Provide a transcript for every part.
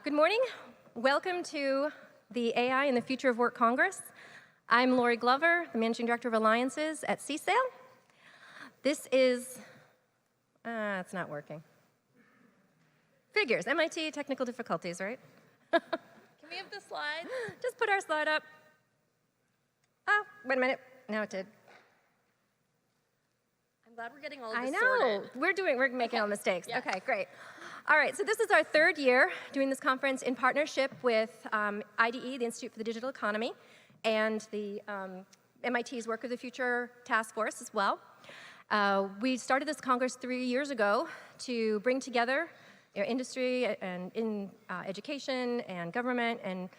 Good morning. Welcome to the AI and the Future of Work Congress. I'm Lori Glover, the Managing Director of Alliances at CSAIL. This is, it's not working. Figures, MIT technical difficulties, right? Can we have the slides? Just put our slide up. Oh, wait a minute. Now it did. I'm glad we're getting all of I this know. sorted. We're making all mistakes. Yes. Okay, great. All right, so this is our third year doing this conference in partnership with IDE, the Institute for the Digital Economy, and the MIT's Work of the Future Task Force as well. We started this Congress 3 years ago to bring together industry and in education and government and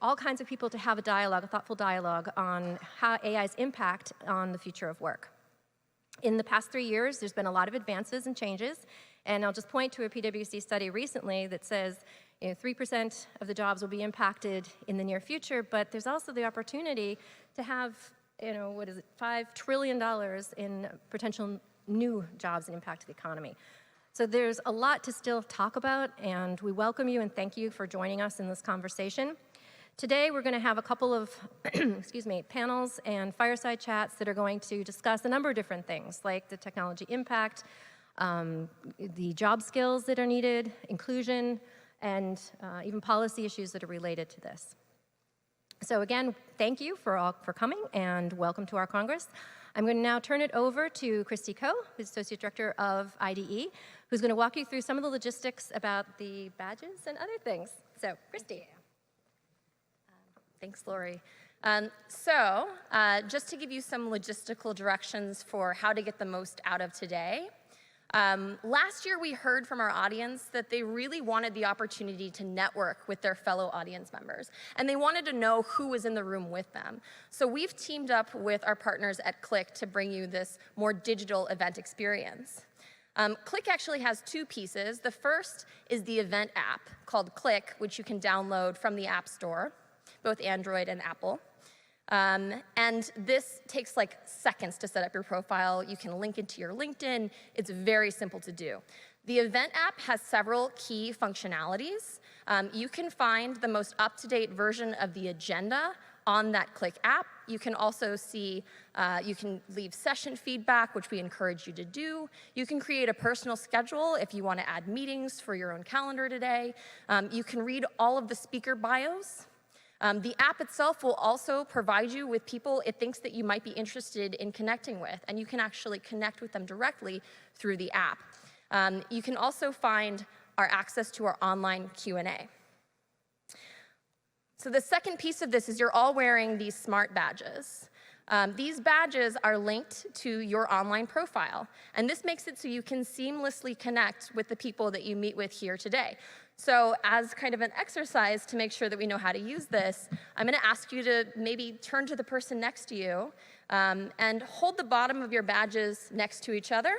all kinds of people to have a dialogue, a thoughtful dialogue on how AI's impact on the future of work. In the past 3 years, there's been a lot of advances and changes, and I'll just point to a PwC study recently that says 3% of the jobs will be impacted in the near future, but there's also the opportunity to have, what is it, $5 trillion in potential new jobs and impact to the economy. So there's a lot to still talk about, and we welcome you and thank you for joining us in this conversation. Today, we're going to have a couple of panels and fireside chats that are going to discuss a number of different things, like the technology impact, the job skills that are needed, inclusion, and even policy issues that are related to this. So again, thank you for coming, and welcome to our Congress. I'm going to now turn it over to Christy Coe, who's Associate Director of IDE, who's going to walk you through some of the logistics about the badges and other things. So, Christy. Thanks, Lori. Just to give you some logistical directions for how to get the most out of today. Last year, we heard from our audience that they really wanted the opportunity to network with their fellow audience members, and they wanted to know who was in the room with them. So we've teamed up with our partners at Click to bring you this more digital event experience. Click actually has two pieces. The first is the event app called Click, which you can download from the App Store, both Android and Apple. And this takes like seconds to set up your profile. You can link it to your LinkedIn. It's very simple to do. The event app has several key functionalities. You can find the most up-to-date version of the agenda on that Click app. You can also see, you can leave session feedback, which we encourage you to do. You can create a personal schedule if you want to add meetings for your own calendar today. You can read all of the speaker bios. The app itself will also provide you with people it thinks that you might be interested in connecting with, and you can actually connect with them directly through the app. You can also find our access to our online Q&A. So the second piece of this is you're all wearing these smart badges. These badges are linked to your online profile, and this makes it so you can seamlessly connect with the people that you meet with here today. So as kind of an exercise to make sure that we know how to use this, I'm going to ask you to maybe turn to the person next to you and hold the bottom of your badges next to each other.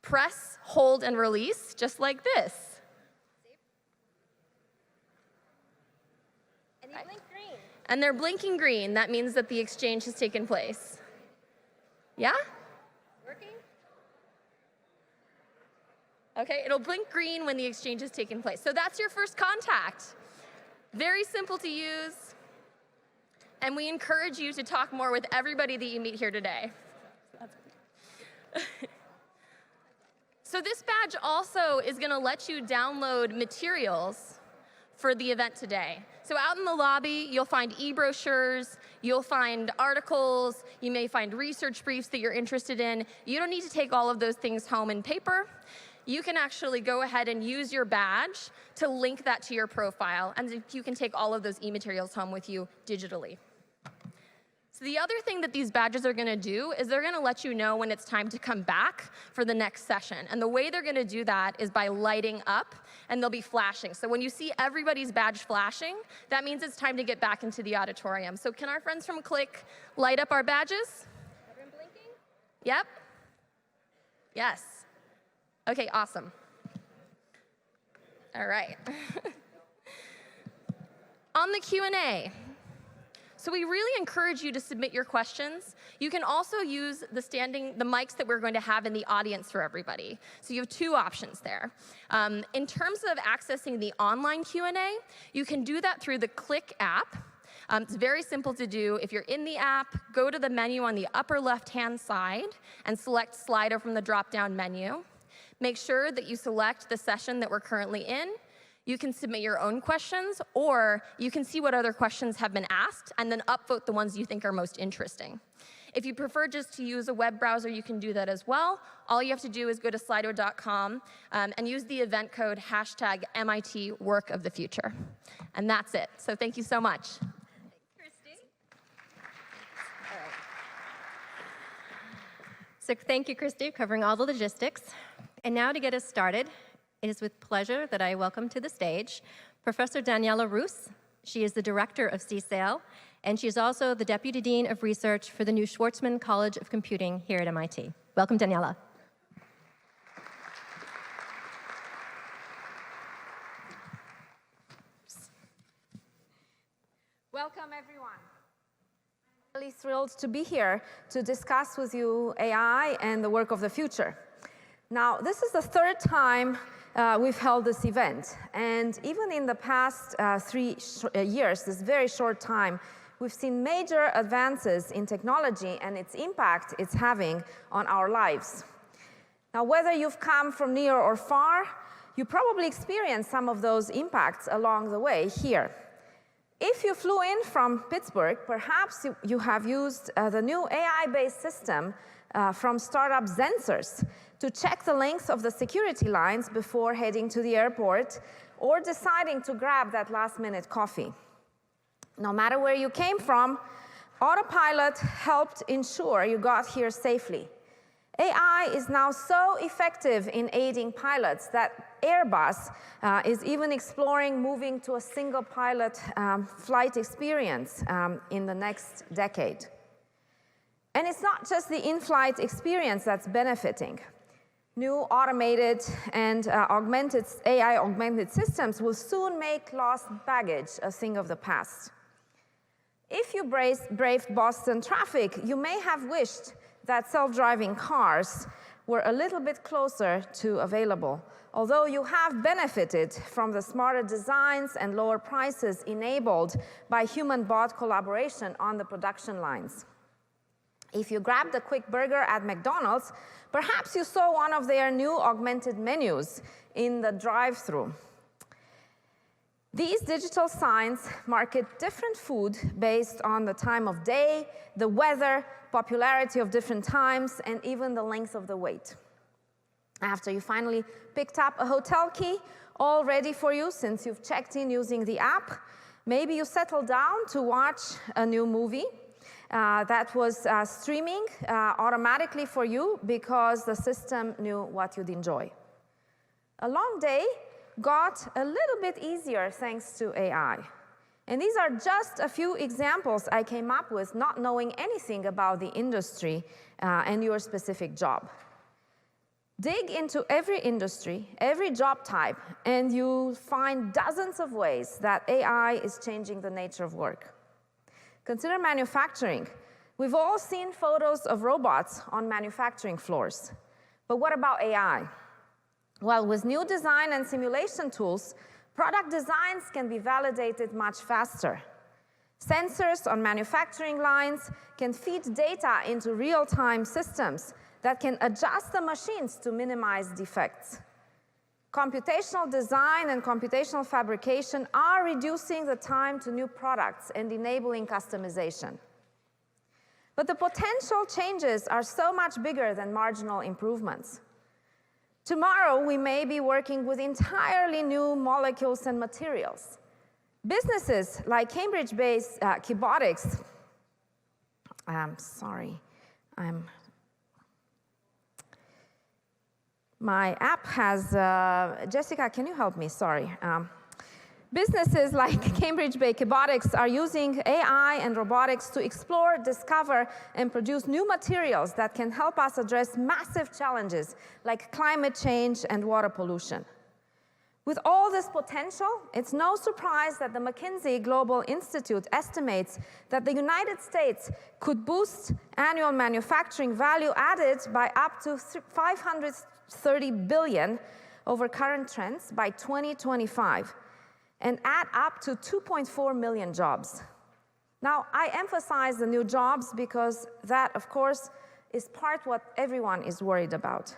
Press, hold, and release, just like this. And you blink green. And they're blinking green. That means that the exchange has taken place. Yeah? Working? Okay, it'll blink green when the exchange has taken place. So that's your first contact. Very simple to use. And we encourage you to talk more with everybody that you meet here today. So this badge also is going to let you download materials for the event today. So out in the lobby, you'll find e-brochures, you'll find articles, you may find research briefs that you're interested in. You don't need to take all of those things home in paper. You can actually go ahead and use your badge to link that to your profile, and you can take all of those e-materials home with you digitally. So the other thing that these badges are going to do is they're going to let you know when it's time to come back for the next session. And the way they're going to do that is by lighting up, and they'll be flashing. So when you see everybody's badge flashing, that means it's time to get back into the auditorium. So can our friends from Click light up our badges? Everyone blinking? Yep. Yes. Okay, awesome. All right. On the Q&A. So we really encourage you to submit your questions. You can also use the mics that we're going to have in the audience for everybody. So you have two options there. In terms of accessing the online Q&A, you can do that through the Click app. It's very simple to do. If you're in the app, go to the menu on the upper left-hand side and select Slido from the drop-down menu. Make sure that you select the session that we're currently in. You can submit your own questions, or you can see what other questions have been asked and then upvote the ones you think are most interesting. If you prefer just to use a web browser, you can do that as well. All you have to do is go to slido.com and use the event code #MIT Work of the Future. And that's it. So thank you so much. So thank you, Christy, covering all the logistics. And now to get us started, it is with pleasure that I welcome to the stage Professor Daniela Russ. She is the director of CSAIL, and she is also the Deputy Dean of Research for the new Schwarzman College of Computing here at MIT. Welcome, Daniela. Welcome, everyone. I'm really thrilled to be here to discuss with you AI and the work of the future. Now, this is the third time we've held this event, and even in the past 3 years, this very short time, we've seen major advances in technology and its impact it's having on our lives. Now, whether you've come from near or far, you probably experienced some of those impacts along the way here. If you flew in from Pittsburgh, perhaps you have used the new AI-based system from startup Sensors to check the length of the security lines before heading to the airport or deciding to grab that last-minute coffee. No matter where you came from, Autopilot helped ensure you got here safely. AI is now so effective in aiding pilots that Airbus is even exploring moving to a single pilot flight experience in the next decade. And it's not just the in-flight experience that's benefiting. New automated and AI-augmented systems will soon make lost baggage a thing of the past. If you braved Boston traffic, you may have wished that self-driving cars were a little bit closer to available, although you have benefited from the smarter designs and lower prices enabled by human-bot collaboration on the production lines. If you grabbed a quick burger at McDonald's, perhaps you saw one of their new augmented menus in the drive-thru. These digital signs market different food based on the time of day, the weather, popularity of different times, and even the length of the wait. After you finally picked up a hotel key, all ready for you since you've checked in using the app, maybe you settled down to watch a new movie that was streaming automatically for you because the system knew what you'd enjoy. A long day got a little bit easier thanks to AI. And these are just a few examples I came up with, not knowing anything about the industry and your specific job. Dig into every industry, every job type, and you'll find dozens of ways that AI is changing the nature of work. Consider manufacturing. We've all seen photos of robots on manufacturing floors. But what about AI? Well, with new design and simulation tools, product designs can be validated much faster. Sensors on manufacturing lines can feed data into real-time systems that can adjust the machines to minimize defects. Computational design and computational fabrication are reducing the time to new products and enabling customization. But the potential changes are so much bigger than marginal improvements. Tomorrow, we may be working with entirely new molecules and materials. Businesses like Cambridge-based Kibotics, my app has, Jessica, can you help me? Sorry. Businesses like Cambridge-based Kibotics are using AI and robotics to explore, discover, and produce new materials that can help us address massive challenges like climate change and water pollution. With all this potential, it's no surprise that the McKinsey Global Institute estimates that the United States could boost annual manufacturing value added by up to 530 billion over current trends by 2025, and add up to 2.4 million jobs. Now, I emphasize the new jobs because that, of course, is part what everyone is worried about.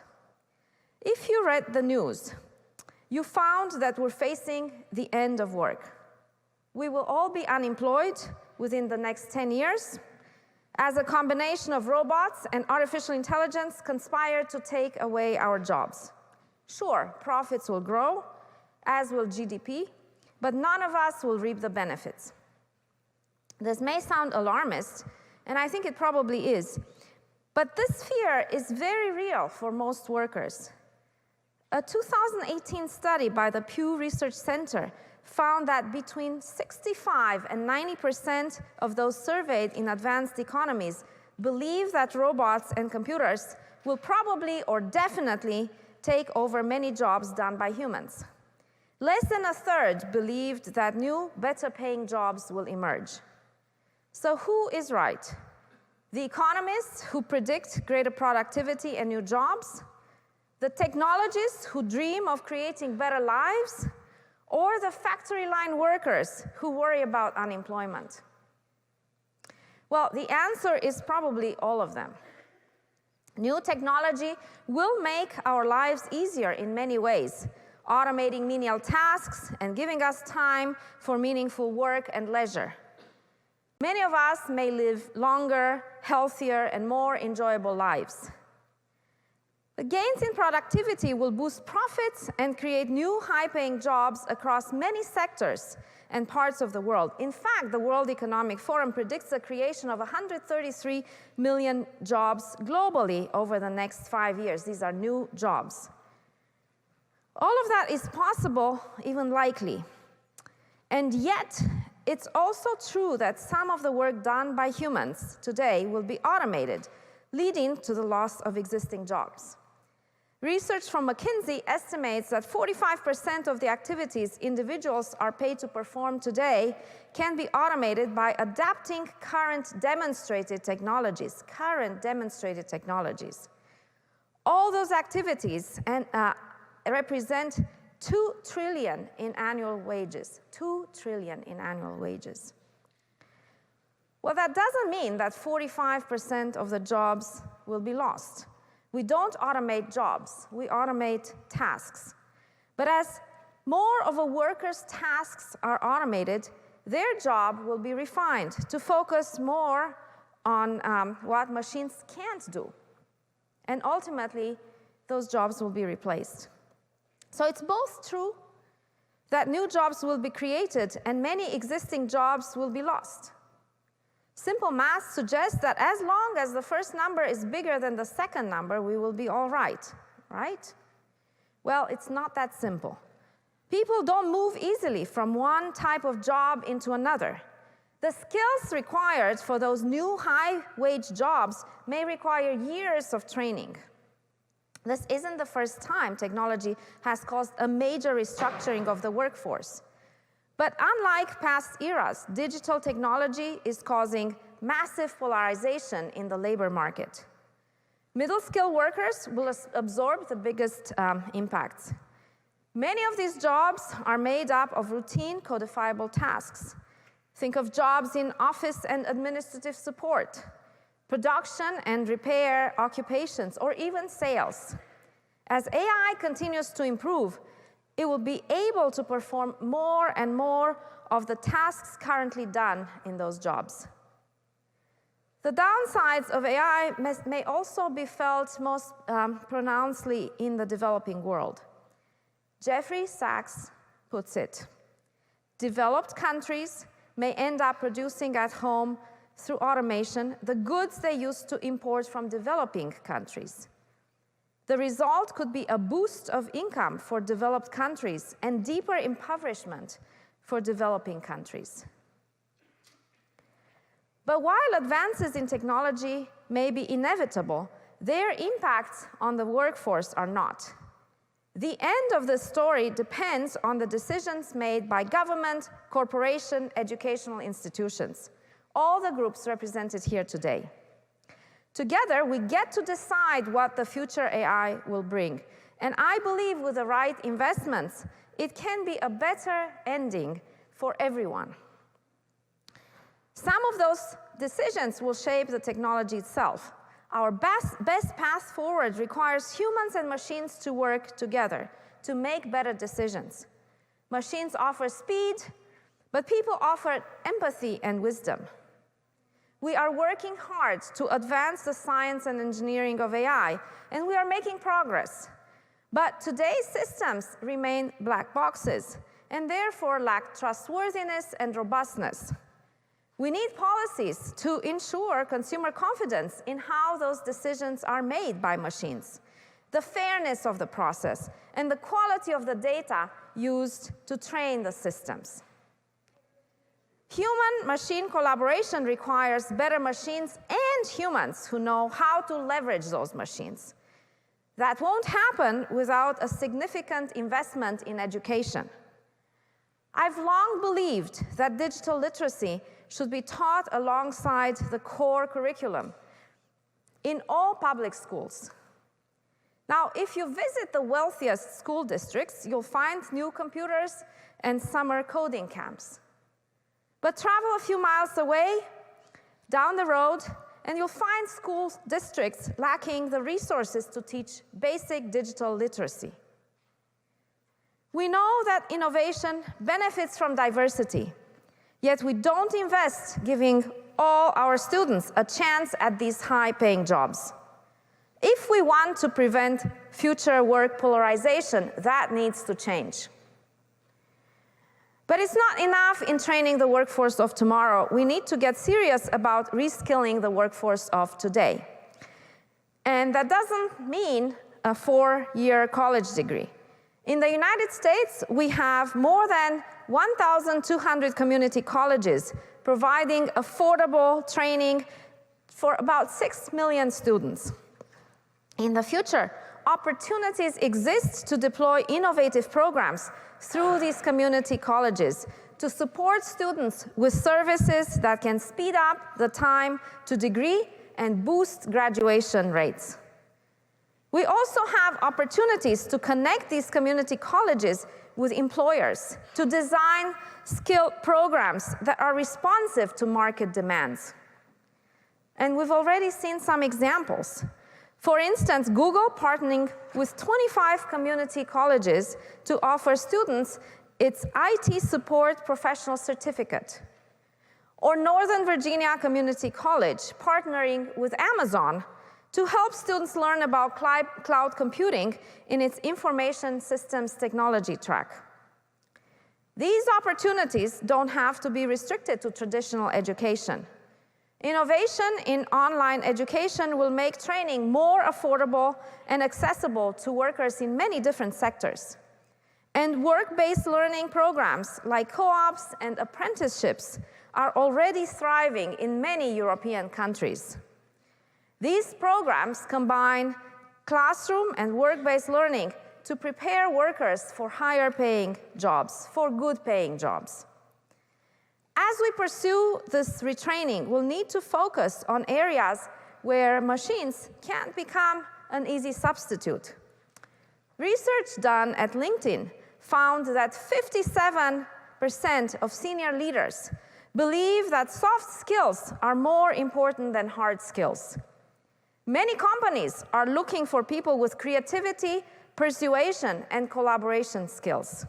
If you read the news, you found that we're facing the end of work. We will all be unemployed within the next 10 years as a combination of robots and artificial intelligence conspire to take away our jobs. Sure, profits will grow, as will GDP, but none of us will reap the benefits. This may sound alarmist, and I think it probably is, but this fear is very real for most workers. A 2018 study by the Pew Research Center found that between 65% and 90% of those surveyed in advanced economies believe that robots and computers will probably or definitely take over many jobs done by humans. Less than a third believed that new, better-paying jobs will emerge. So who is right? The economists who predict greater productivity and new jobs? The technologists who dream of creating better lives? Or the factory line workers who worry about unemployment? Well, the answer is probably all of them. New technology will make our lives easier in many ways, automating menial tasks and giving us time for meaningful work and leisure. Many of us may live longer, healthier, and more enjoyable lives. The gains in productivity will boost profits and create new high-paying jobs across many sectors and parts of the world. In fact, the World Economic Forum predicts the creation of 133 million jobs globally over the next 5 years. These are new jobs. All of that is possible, even likely. And yet, it's also true that some of the work done by humans today will be automated, leading to the loss of existing jobs. Research from McKinsey estimates that 45% of the activities individuals are paid to perform today can be automated by adapting current demonstrated technologies. All those activities represent 2 trillion in annual wages. 2 trillion in annual wages. Well, that doesn't mean that 45% of the jobs will be lost. We don't automate jobs, we automate tasks. But as more of a worker's tasks are automated, their job will be refined to focus more on what machines can't do. And ultimately, those jobs will be replaced. So it's both true that new jobs will be created and many existing jobs will be lost. Simple math suggests that as long as the first number is bigger than the second number, we will be all right, right? Well, it's not that simple. People don't move easily from one type of job into another. The skills required for those new high-wage jobs may require years of training. This isn't the first time technology has caused a major restructuring of the workforce. But unlike past eras, digital technology is causing massive polarization in the labor market. Middle-skilled workers will absorb the biggest impacts. Many of these jobs are made up of routine codifiable tasks. Think of jobs in office and administrative support, production and repair occupations, or even sales. As AI continues to improve, it will be able to perform more and more of the tasks currently done in those jobs. The downsides of AI may also be felt most pronouncedly in the developing world. Jeffrey Sachs puts it, developed countries may end up producing at home through automation the goods they used to import from developing countries. The result could be a boost of income for developed countries and deeper impoverishment for developing countries. But while advances in technology may be inevitable, their impacts on the workforce are not. The end of the story depends on the decisions made by government, corporation, educational institutions, all the groups represented here today. Together, we get to decide what the future AI will bring. And I believe with the right investments, it can be a better ending for everyone. Some of those decisions will shape the technology itself. Our best path forward requires humans and machines to work together to make better decisions. Machines offer speed, but people offer empathy and wisdom. We are working hard to advance the science and engineering of AI, and we are making progress. But today's systems remain black boxes, and therefore lack trustworthiness and robustness. We need policies to ensure consumer confidence in how those decisions are made by machines, the fairness of the process, and the quality of the data used to train the systems. Human-machine collaboration requires better machines and humans who know how to leverage those machines. That won't happen without a significant investment in education. I've long believed that digital literacy should be taught alongside the core curriculum in all public schools. Now, if you visit the wealthiest school districts, you'll find new computers and summer coding camps. But travel a few miles away, down the road, and you'll find school districts lacking the resources to teach basic digital literacy. We know that innovation benefits from diversity, yet we don't invest giving all our students a chance at these high-paying jobs. If we want to prevent future work polarization, that needs to change. But it's not enough in training the workforce of tomorrow. We need to get serious about reskilling the workforce of today. And that doesn't mean a 4-year college degree. In the United States, we have more than 1,200 community colleges providing affordable training for about 6 million students. In the future, opportunities exist to deploy innovative programs through these community colleges to support students with services that can speed up the time to degree and boost graduation rates. We also have opportunities to connect these community colleges with employers to design skill programs that are responsive to market demands. And we've already seen some examples. For instance, Google partnering with 25 community colleges to offer students its IT support professional certificate. Or Northern Virginia Community College partnering with Amazon to help students learn about cloud computing in its information systems technology track. These opportunities don't have to be restricted to traditional education. Innovation in online education will make training more affordable and accessible to workers in many different sectors. And work-based learning programs like co-ops and apprenticeships are already thriving in many European countries. These programs combine classroom and work-based learning to prepare workers for higher-paying jobs, for good-paying jobs. As we pursue this retraining, we'll need to focus on areas where machines can't become an easy substitute. Research done at LinkedIn found that 57% of senior leaders believe that soft skills are more important than hard skills. Many companies are looking for people with creativity, persuasion, and collaboration skills.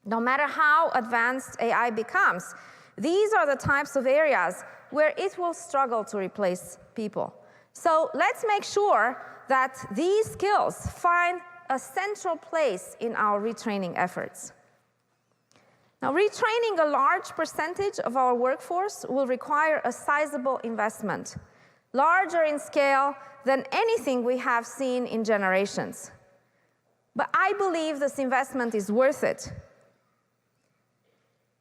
No matter how advanced AI becomes, these are the types of areas where it will struggle to replace people. So let's make sure that these skills find a central place in our retraining efforts. Now, retraining a large percentage of our workforce will require a sizable investment, larger in scale than anything we have seen in generations. But I believe this investment is worth it.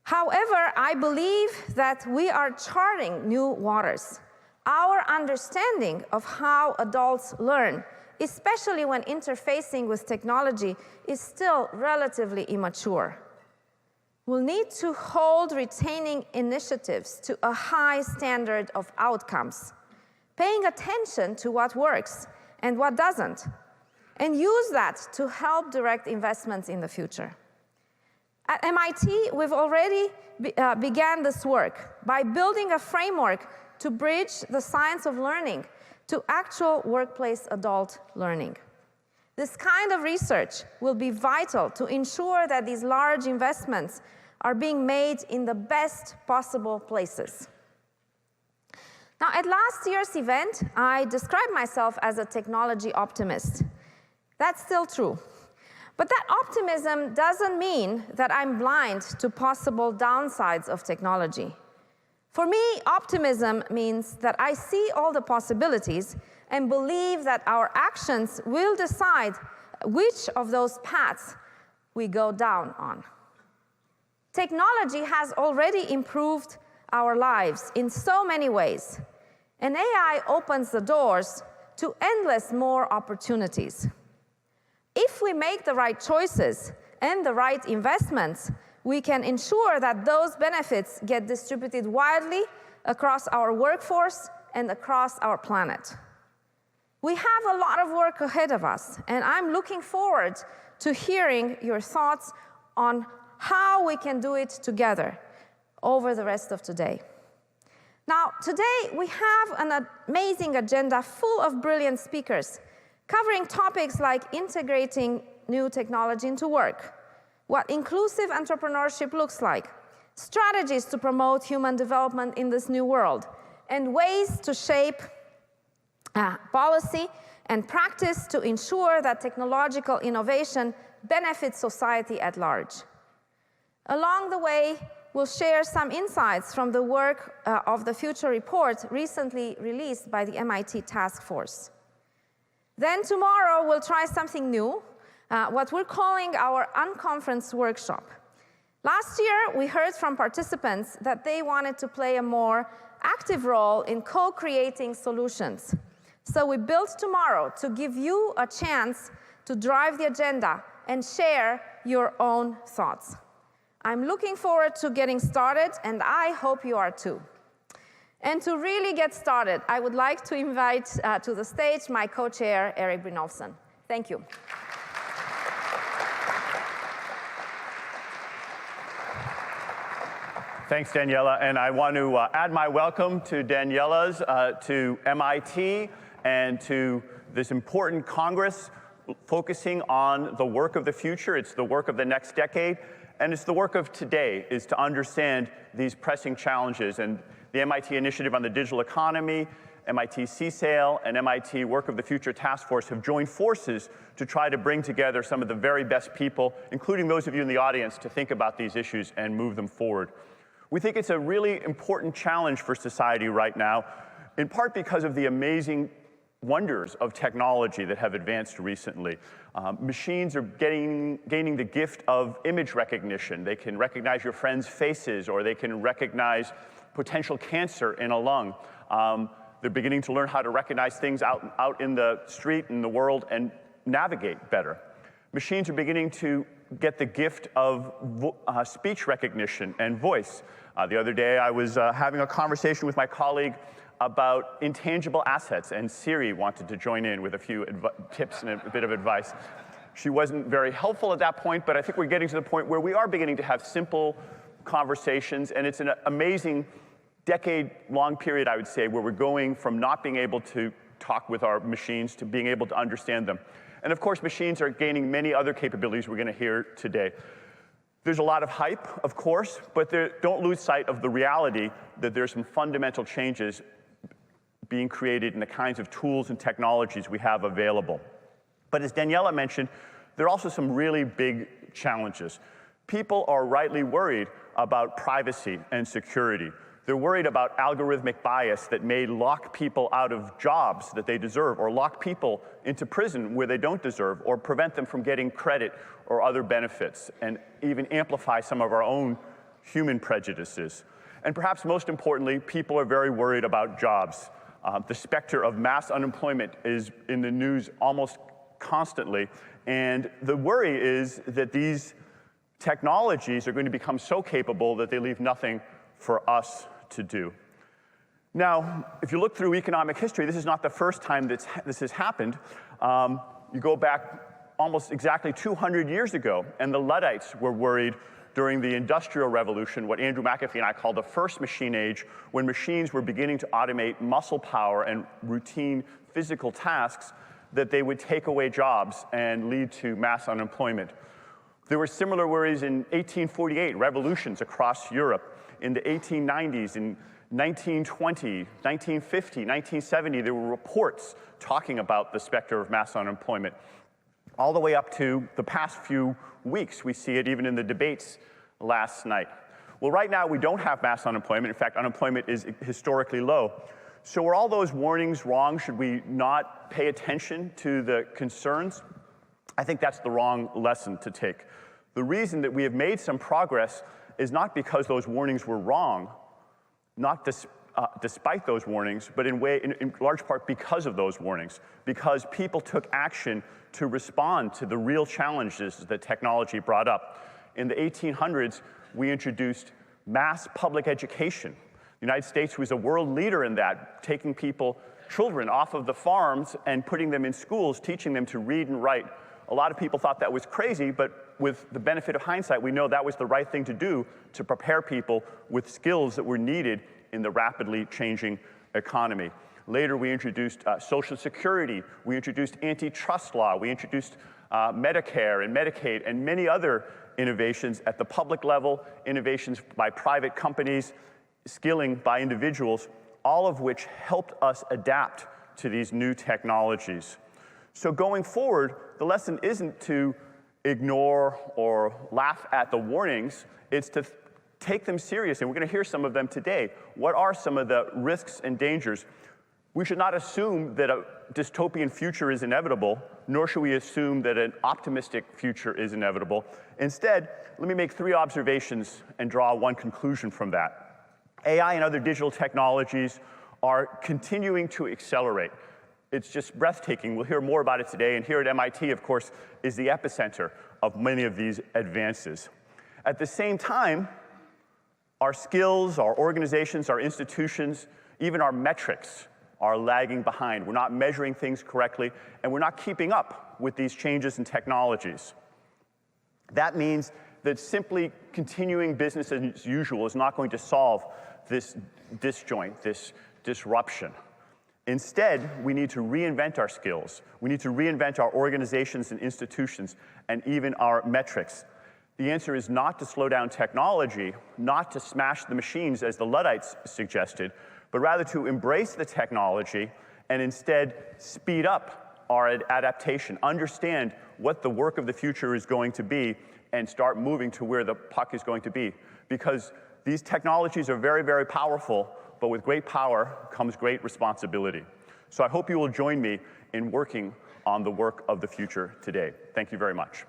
However, I believe that we are charting new waters. Our understanding of how adults learn especially when interfacing with technology, is still relatively immature. We'll need to hold retaining initiatives to a high standard of outcomes, paying attention to what works and what doesn't, and use that to help direct investments in the future. At MIT, we've already began this work by building a framework to bridge the science of learning to actual workplace adult learning. This kind of research will be vital to ensure that these large investments are being made in the best possible places. Now, at last year's event, I described myself as a technology optimist. That's still true. But that optimism doesn't mean that I'm blind to possible downsides of technology. For me, optimism means that I see all the possibilities and believe that our actions will decide which of those paths we go down on. Technology has already improved our lives in so many ways, and AI opens the doors to endless more opportunities. If we make the right choices and the right investments, we can ensure that those benefits get distributed widely across our workforce and across our planet. We have a lot of work ahead of us, and I'm looking forward to hearing your thoughts on how we can do it together over the rest of today. Now, today we have an amazing agenda full of brilliant speakers, covering topics like integrating new technology into work, what inclusive entrepreneurship looks like, strategies to promote human development in this new world, and ways to shape policy and practice to ensure that technological innovation benefits society at large. Along the way, we'll share some insights from the work of the Future Report recently released by the MIT Task Force. Then tomorrow, we'll try something new, what we're calling our Unconference Workshop. Last year, we heard from participants that they wanted to play a more active role in co-creating solutions. So we built tomorrow to give you a chance to drive the agenda and share your own thoughts. I'm looking forward to getting started, and I hope you are too. And to really get started, I would like to invite to the stage my co-chair, Erik Brynjolfsson. Thank you. Thanks, Daniela, and I want to add my welcome to Daniela's, to MIT, and to this important Congress focusing on the work of the future. It's the work of the next decade, and it's the work of today, is to understand these pressing challenges. And the MIT Initiative on the Digital Economy, MIT CSAIL, and MIT Work of the Future Task Force have joined forces to try to bring together some of the very best people, including those of you in the audience, to think about these issues and move them forward. We think it's a really important challenge for society right now, in part because of the amazing wonders of technology that have advanced recently. Machines are gaining the gift of image recognition. They can recognize your friends' faces, or they can recognize potential cancer in a lung. They're beginning to learn how to recognize things out in the street, in the world, and navigate better. Machines are beginning to get the gift of speech recognition and voice. The other day, I was having a conversation with my colleague about intangible assets, and Siri wanted to join in with a few tips and a bit of advice. She wasn't very helpful at that point, but I think we're getting to the point where we are beginning to have simple conversations, and it's an amazing decade-long period, I would say, where we're going from not being able to talk with our machines to being able to understand them. And of course, machines are gaining many other capabilities we're going to hear today. There's a lot of hype, of course, but don't lose sight of the reality that there's some fundamental changes being created in the kinds of tools and technologies we have available. But as Daniela mentioned, there are also some really big challenges. People are rightly worried about privacy and security. They're worried about algorithmic bias that may lock people out of jobs that they deserve, or lock people into prison where they don't deserve, or prevent them from getting credit or other benefits, and even amplify some of our own human prejudices. And perhaps most importantly, people are very worried about jobs. The specter of mass unemployment is in the news almost constantly, and the worry is that these technologies are going to become so capable that they leave nothing for us to do. Now, if you look through economic history, this is not the first time that this has happened. You go back almost exactly 200 years ago, and the Luddites were worried during the Industrial Revolution, what Andrew McAfee and I call the first machine age, when machines were beginning to automate muscle power and routine physical tasks, that they would take away jobs and lead to mass unemployment. There were similar worries in 1848, revolutions across Europe. In the 1890s, in 1920, 1950, 1970, there were reports talking about the specter of mass unemployment. All the way up to the past few weeks, we see it even in the debates last night. Well, right now we don't have mass unemployment. In fact, unemployment is historically low. So are all those warnings wrong? Should we not pay attention to the concerns? I think that's the wrong lesson to take. The reason that we have made some progress is not because those warnings were wrong, not despite those warnings, but in large part because of those warnings, because people took action to respond to the real challenges that technology brought up. In the 1800s, we introduced mass public education. The United States was a world leader in that, taking children off of the farms and putting them in schools, teaching them to read and write. A lot of people thought that was crazy, but with the benefit of hindsight, we know that was the right thing to do to prepare people with skills that were needed in the rapidly changing economy. Later, we introduced Social Security, we introduced antitrust law, we introduced Medicare and Medicaid, and many other innovations at the public level, innovations by private companies, skilling by individuals, all of which helped us adapt to these new technologies. So going forward, the lesson isn't to ignore or laugh at the warnings, it's to take them seriously. We're going to hear some of them today. What are some of the risks and dangers? We should not assume that a dystopian future is inevitable, nor should we assume that an optimistic future is inevitable. Instead, let me make 3 observations and draw one conclusion from that. AI and other digital technologies are continuing to accelerate. It's just breathtaking. We'll hear more about it today, and here at MIT, of course, is the epicenter of many of these advances. At the same time, our skills, our organizations, our institutions, even our metrics are lagging behind. We're not measuring things correctly, and we're not keeping up with these changes in technologies. That means that simply continuing business as usual is not going to solve this disjoint, this disruption. Instead, we need to reinvent our skills. We need to reinvent our organizations and institutions, and even our metrics. The answer is not to slow down technology, not to smash the machines as the Luddites suggested, but rather to embrace the technology and instead speed up our adaptation, understand what the work of the future is going to be, and start moving to where the puck is going to be. Because these technologies are very, very powerful, but with great power comes great responsibility. So I hope you will join me in working on the work of the future today. Thank you very much.